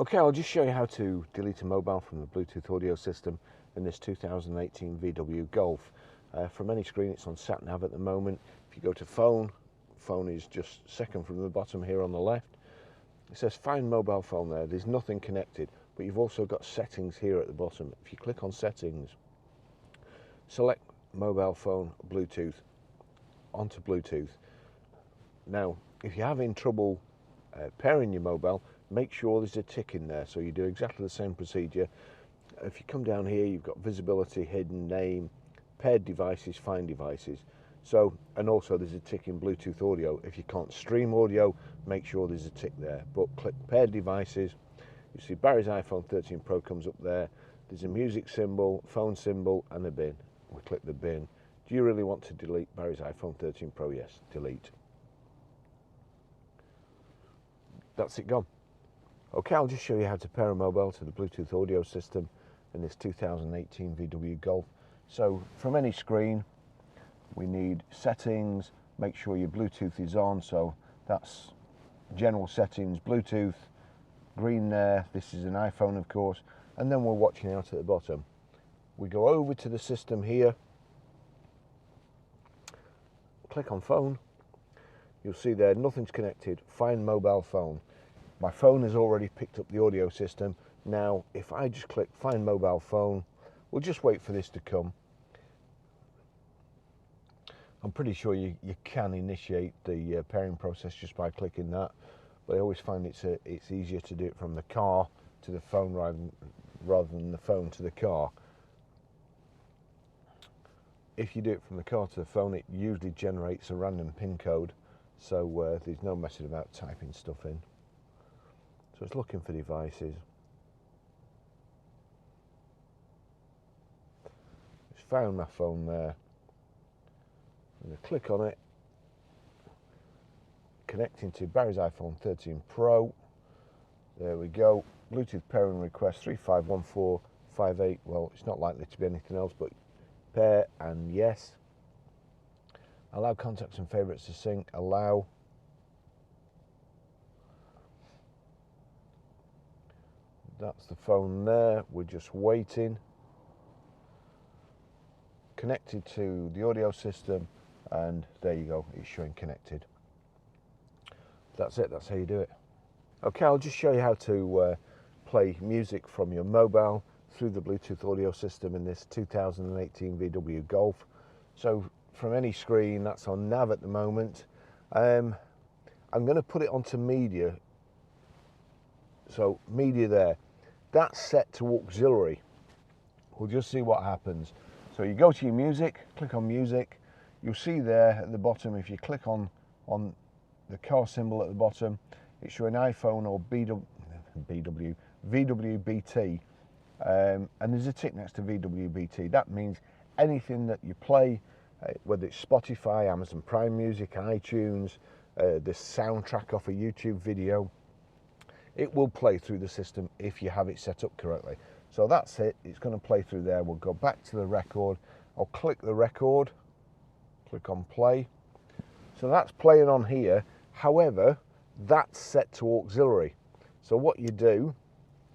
Okay, I'll just show you how to delete a mobile from the Bluetooth audio system in this 2018 VW Golf. From any screen, it's on sat nav at the moment. If you go to phone is just second from the bottom here on the left. It says find mobile phone there. There's nothing connected, but you've also got settings here at the bottom. If you click on settings, select mobile phone Bluetooth onto Bluetooth. Now, if you're having trouble pairing your mobile, make sure there's a tick in there. So you do exactly the same procedure. If you come down here, you've got visibility, hidden, name, paired devices, find devices. So, and also there's a tick in Bluetooth audio. If you can't stream audio, make sure there's a tick there. But click paired devices. You see Barry's iPhone 13 Pro comes up there. There's a music symbol, phone symbol, and a bin. We click the bin. Do you really want to delete Barry's iPhone 13 Pro? Yes, delete. That's it gone. Okay, I'll just show you how to pair a mobile to the Bluetooth audio system in this 2018 VW Golf. So from any screen, we need settings, make sure your Bluetooth is on, so that's general settings, Bluetooth, green there, this is an iPhone of course, and then we're watching out at the bottom. We go over to the system here, click on phone, you'll see there nothing's connected, find mobile phone. My phone has already picked up the audio system. Now, if I just click find mobile phone, we'll just wait for this to come. I'm pretty sure you can initiate the pairing process just by clicking that, but I always find it's easier to do it from the car to the phone rather than the phone to the car. If you do it from the car to the phone, it usually generates a random PIN code, so there's no messing about typing stuff in. So it's looking for devices. It's found my phone there. I'm going to click on it. Connecting to Barry's iPhone 13 Pro. There we go. Bluetooth pairing request 351458. Well, it's not likely to be anything else, but pair and yes. Allow contacts and favorites to sync. Allow. That's the phone there. We're just waiting. Connected to the audio system, and there you go, it's showing connected. That's it, that's how you do it. Okay, I'll just show you how to play music from your mobile through the Bluetooth audio system in this 2018 VW Golf. So from any screen, that's on nav at the moment. I'm going to put it onto media. So media there. That's set to auxiliary. We'll just see what happens. So you go to your music, click on music. You'll see there at the bottom, if you click on the car symbol at the bottom, it's showing iPhone or VWBT, and there's a tick next to VWBT. That means anything that you play, whether it's Spotify, Amazon Prime Music, iTunes, the soundtrack off a YouTube video, it will play through the system if you have it set up correctly. So that's it, it's going to play through there. We'll go back to the record. I'll click the record, click on play. So that's playing on here. However, that's set to auxiliary. So what you do,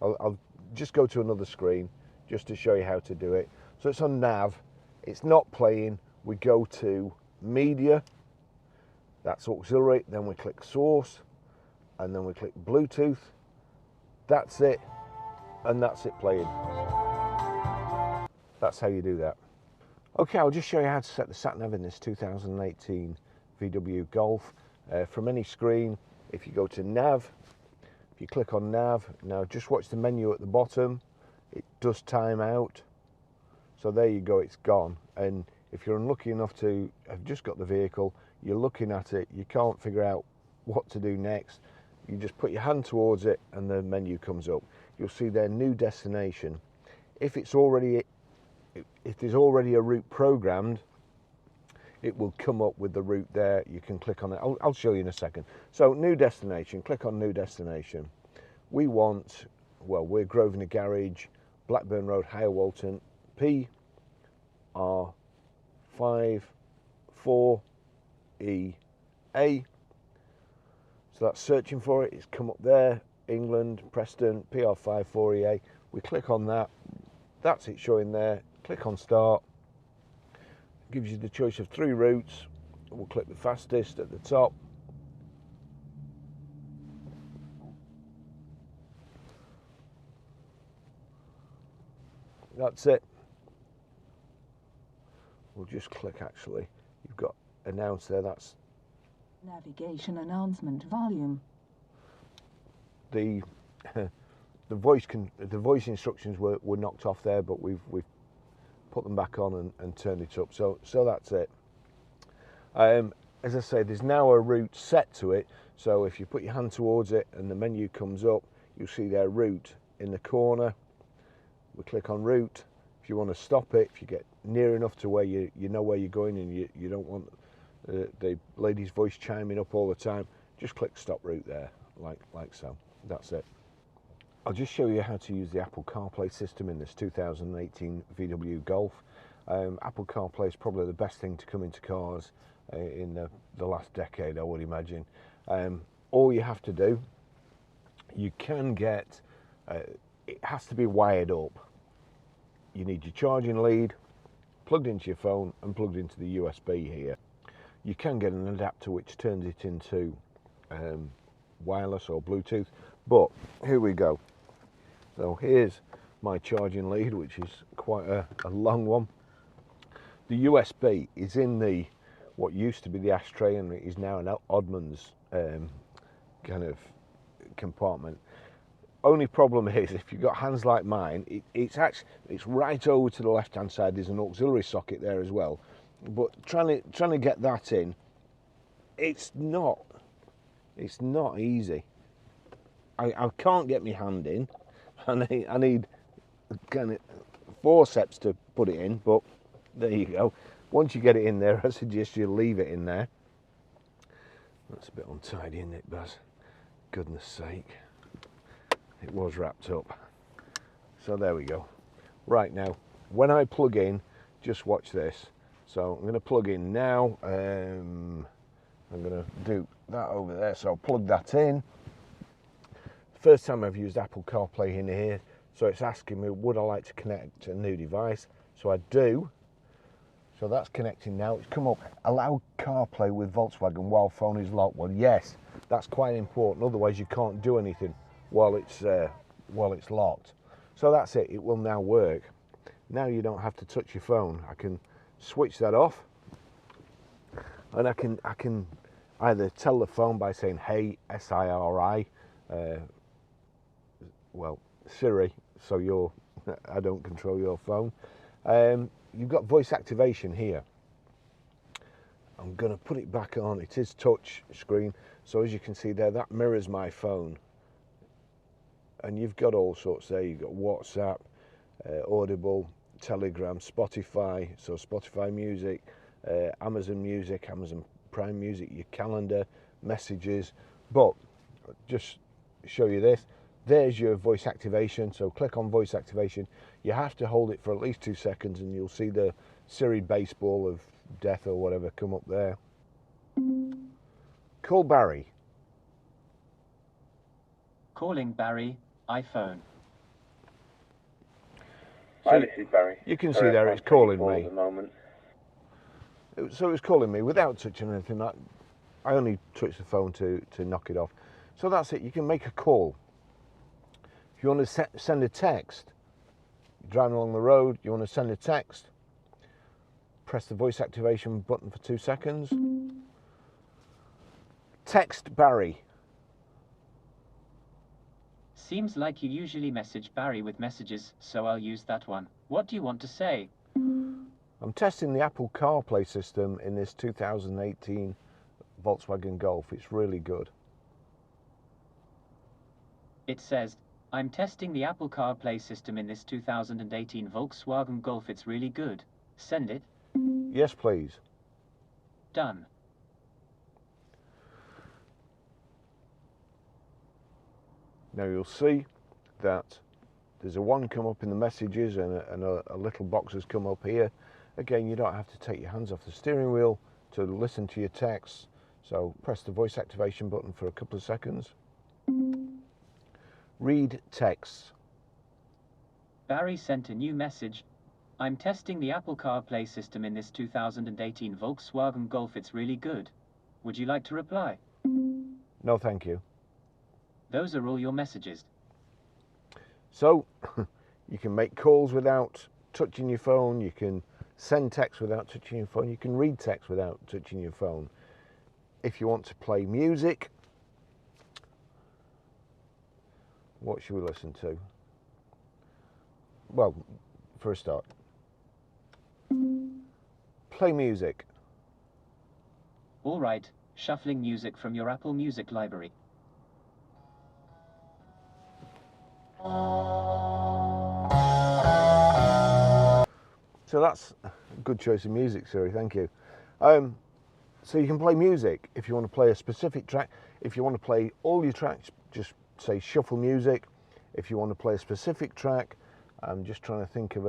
I'll just go to another screen just to show you how to do it. So it's on nav, it's not playing. We go to media, that's auxiliary, then we click source, and then we click Bluetooth. That's it, and that's it playing. That's how you do that. Okay, I'll just show you how to set the sat nav in this 2018 VW Golf. From any screen, if you go to nav, if you click on nav, now just watch the menu at the bottom. It does time out. So there you go, it's gone. And if you're unlucky enough to have just got the vehicle, you're looking at it, you can't figure out what to do next, you just put your hand towards it and the menu comes up. You'll see their new destination. If there's already a route programmed, it will come up with the route there. You can click on it. I'll show you in a second. So new destination, click on new destination. We want, well, we're Grosvenor Garage, Blackburn Road, Higher Walton, PR54EA. So that's searching for it, it's come up there. England, Preston, PR54EA. We click on that. That's it showing there. Click on start. Gives you the choice of 3 routes. We'll click the fastest at the top. That's it. We'll just click actually. You've got announce there. That's navigation announcement volume. The the voice instructions were knocked off there, but we've put them back on and turned it up. So that's it. As I say, there's now a route set to it. So if you put your hand towards it and the menu comes up, you'll see their route in the corner. We click on route. If you want to stop it, if you get near enough to where you know where you're going and you don't want the lady's voice chiming up all the time, just click stop route there, like so. That's it. I'll just show you how to use the Apple Carplay system in this 2018 VW Golf. Apple Carplay is probably the best thing to come into cars in the last decade, I would imagine. All you have to do, you can get, it has to be wired up. You need your charging lead plugged into your phone and plugged into the USB here. You can get an adapter which turns it into wireless or Bluetooth, but here we go. So here's my charging lead, which is quite a long one. The USB is in the what used to be the ashtray and is now an Oddman's kind of compartment. Only problem is if you've got hands like mine, it's right over to the left hand side. There's an auxiliary socket there as well, but trying to get that in, it's not easy. I can't get my hand in. I need kind of forceps to put it in, but there you go. Once you get it in there, I suggest you leave it in there. That's a bit untidy, isn't it, Baz? Goodness sake. It was wrapped up. So there we go. Right, now, when I plug in, just watch this. So I'm going to plug in now. I'm going to do that over there. So I'll plug that in. First time I've used Apple CarPlay in here, so it's asking me, would I like to connect a new device? So I do. So that's connecting now. It's come up, allow CarPlay with Volkswagen while phone is locked. Well, yes, that's quite important. Otherwise, you can't do anything while it's locked. So that's it. It will now work. Now you don't have to touch your phone. I can switch that off, and I can either tell the phone by saying "Hey, SIRI." Well, Siri, so I don't control your phone. You've got voice activation here. I'm going to put it back on. It is touch screen, so as you can see there, that mirrors my phone. And you've got all sorts there. You've got WhatsApp, Audible, Telegram, Spotify, so Spotify Music, Amazon Music, Amazon Prime Music, your calendar, messages. But just show you this. There's your voice activation, so click on voice activation. You have to hold it for at least 2 seconds and you'll see the Siri baseball of death or whatever come up there. Call Barry. Calling Barry, iPhone. Hi, this is Barry. You can see there it's calling me. So it's calling me without touching anything. I only touch the phone to knock it off. So that's it. You can make a call. If you want to send a text, you're driving along the road, you want to send a text, press the voice activation button for 2 seconds. Text Barry. Seems like you usually message Barry with messages, so I'll use that one. What do you want to say? I'm testing the Apple CarPlay system in this 2018 Volkswagen Golf. It's really good. It says, I'm testing the Apple CarPlay system in this 2018 Volkswagen Golf. It's really good. Send it. Yes, please. Done. Now you'll see that there's a 1 come up in the messages and a little box has come up here. Again, you don't have to take your hands off the steering wheel to listen to your texts. So press the voice activation button for a couple of seconds. Read texts. Barry sent a new message. I'm testing the Apple CarPlay system in this 2018 Volkswagen Golf. It's really good. Would you like to reply? No, thank you. Those are all your messages. So you can make calls without touching your phone. You can send text without touching your phone. You can read text without touching your phone. If you want to play music, what should we listen to? Well, for a start, play music. All right, shuffling music from your Apple Music library. So that's a good choice of music, Siri, thank you. So you can play music if you want to play a specific track. If you want to play all your tracks, just say shuffle music. If you want to play a specific track, I'm just trying to think of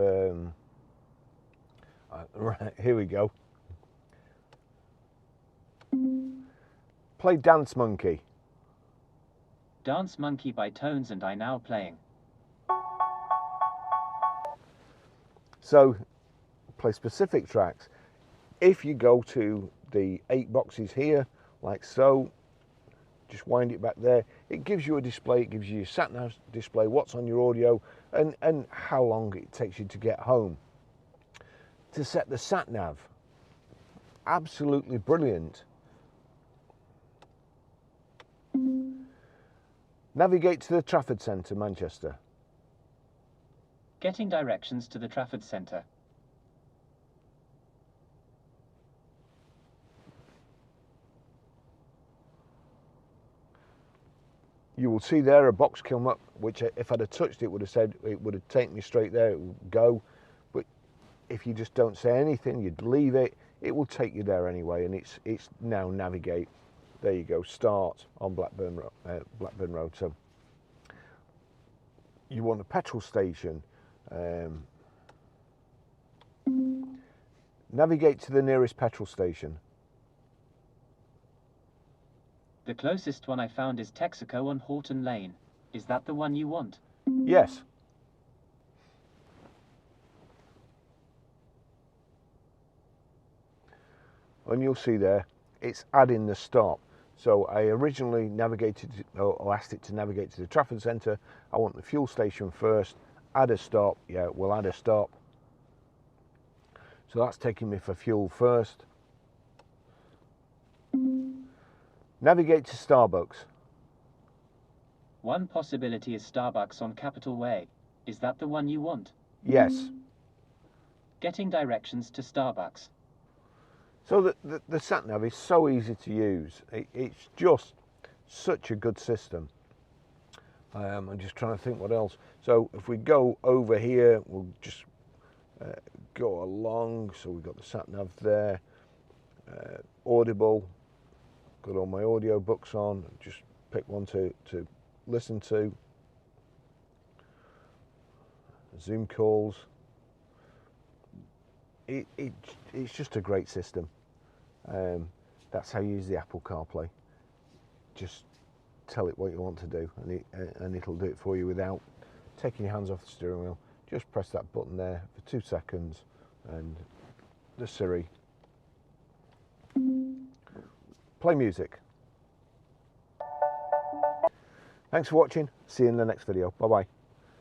right, here we go. Play Dance Monkey. Dance Monkey by Tones and I now playing. So play specific tracks. If you go to the 8 boxes here, like so, just wind it back there, it gives you a display, it gives you your sat nav display, what's on your audio, and how long it takes you to get home. To set the sat nav, absolutely brilliant. Navigate to the Trafford Centre, Manchester. Getting directions to the Trafford Centre. You will see there a box come up, which if I'd have touched it would have said, it would have taken me straight there, it would go. But if you just don't say anything, you'd leave it, it will take you there anyway, and it's now navigate. There you go, start on Blackburn Road. So you want a petrol station, navigate to the nearest petrol station. The closest one I found is Texaco on Horton Lane. Is that the one you want? Yes. And you'll see there, it's adding the stop. So I originally navigated, or asked it to navigate to the Trafford Centre. I want the fuel station first, add a stop. Yeah, we'll add a stop. So that's taking me for fuel first. Navigate to Starbucks. One possibility is Starbucks on Capitol Way. Is that the one you want? Yes. Getting directions to Starbucks. So the sat-nav is so easy to use. It's just such a good system. I'm just trying to think what else. So if we go over here, we'll just go along. So we've got the sat-nav there. Audible. Got all my audio books on. Just pick one to listen to. Zoom calls. It's just a great system. That's how you use the Apple CarPlay. Just tell it what you want to do, and it'll do it for you without taking your hands off the steering wheel. Just press that button there for 2 seconds, and the Siri. Play music. Thanks for watching. See you in the next video. Bye bye.